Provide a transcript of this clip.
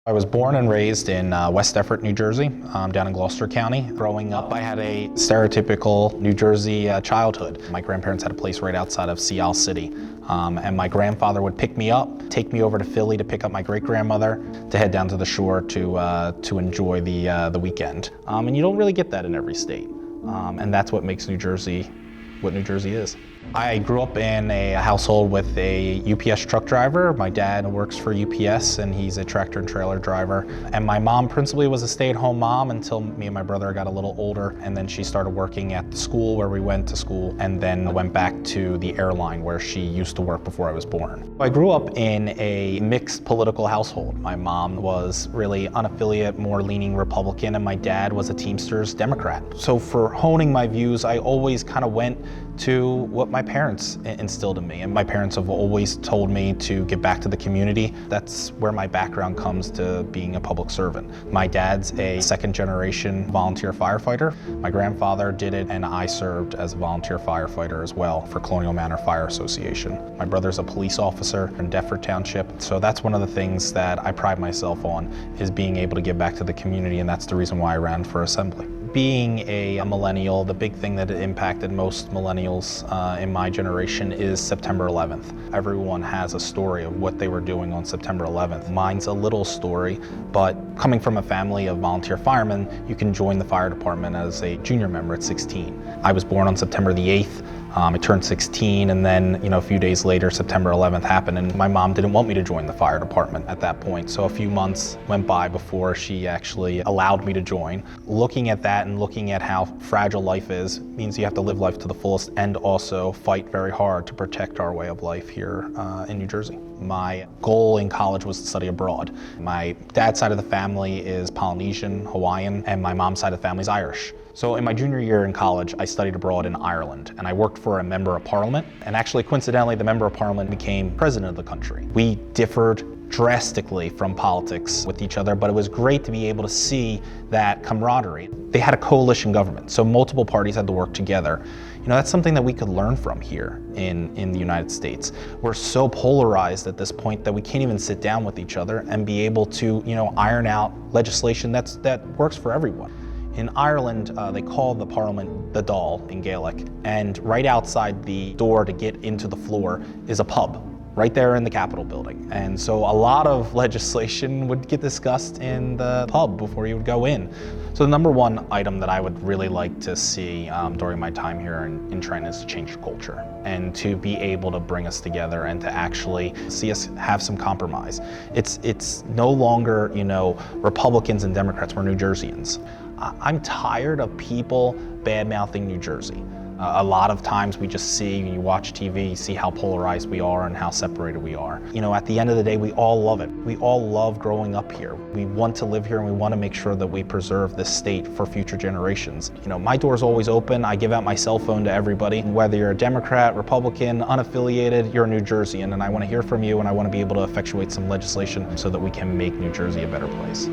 I was born and raised in West Deptford, New Jersey, down in Gloucester County. Growing up, I had a stereotypical New Jersey childhood. My grandparents had a place right outside of Sea Isle City, and my grandfather would pick me up, take me over to Philly to pick up my great-grandmother, to head down to the shore to enjoy the weekend. And you don't really get that in every state, and that's what makes New Jersey what New Jersey is. I grew up in a household with a UPS truck driver. My dad works for UPS and he's a tractor and trailer driver. And my mom principally was a stay-at-home mom until me and my brother got a little older. And then she started working at the school where we went to school and then went back to the airline where she used to work before I was born. I grew up in a mixed political household. My mom was really unaffiliate, more leaning Republican, and my dad was a Teamsters Democrat. So for honing my views, I always kind of went to what my parents instilled in me. And my parents have always told me to give back to the community. That's where my background comes to being a public servant. My dad's a second-generation volunteer firefighter. My grandfather did it, and I served as a volunteer firefighter as well for Colonial Manor Fire Association. My brother's a police officer in Deptford Township. So that's one of the things that I pride myself on, is being able to give back to the community, and that's the reason why I ran for Assembly. Being a millennial, the big thing that impacted most millennials in my generation is September 11th. Everyone has a story of what they were doing on September 11th. Mine's a little story, but coming from a family of volunteer firemen, you can join the fire department as a junior member at 16. I was born on September the 8th. I turned 16, and then a few days later, September 11th happened, and my mom didn't want me to join the fire department at that point. So a few months went by before she actually allowed me to join. Looking at that and looking at how fragile life is means you have to live life to the fullest and also fight very hard to protect our way of life here in New Jersey. My goal in college was to study abroad. My dad's side of the family is Polynesian, Hawaiian, and my mom's side of the family is Irish. So in my junior year in college, I studied abroad in Ireland, and I worked for a member of parliament. And actually, coincidentally, the member of parliament became president of the country. We differed drastically from politics with each other, but it was great to be able to see that camaraderie. They had a coalition government, so multiple parties had to work together. That's something that we could learn from here in the United States. We're so polarized at this point that we can't even sit down with each other and be able to, iron out legislation that works for everyone. In Ireland, they call the parliament the Dáil in Gaelic, and right outside the door to get into the floor is a pub, right there in the Capitol building. And so a lot of legislation would get discussed in the pub before you would go in. So the number one item that I would really like to see during my time here in Trenton is to change culture and to be able to bring us together and to actually see us have some compromise. It's no longer, Republicans and Democrats, we're New Jerseyans. I'm tired of people bad-mouthing New Jersey. A lot of times we just see, when you watch TV, you see how polarized we are and how separated we are. At the end of the day, we all love it. We all love growing up here. We want to live here and we want to make sure that we preserve this state for future generations. My door's always open. I give out my cell phone to everybody. Whether you're a Democrat, Republican, unaffiliated, you're a New Jerseyan, and I want to hear from you, and I want to be able to effectuate some legislation so that we can make New Jersey a better place.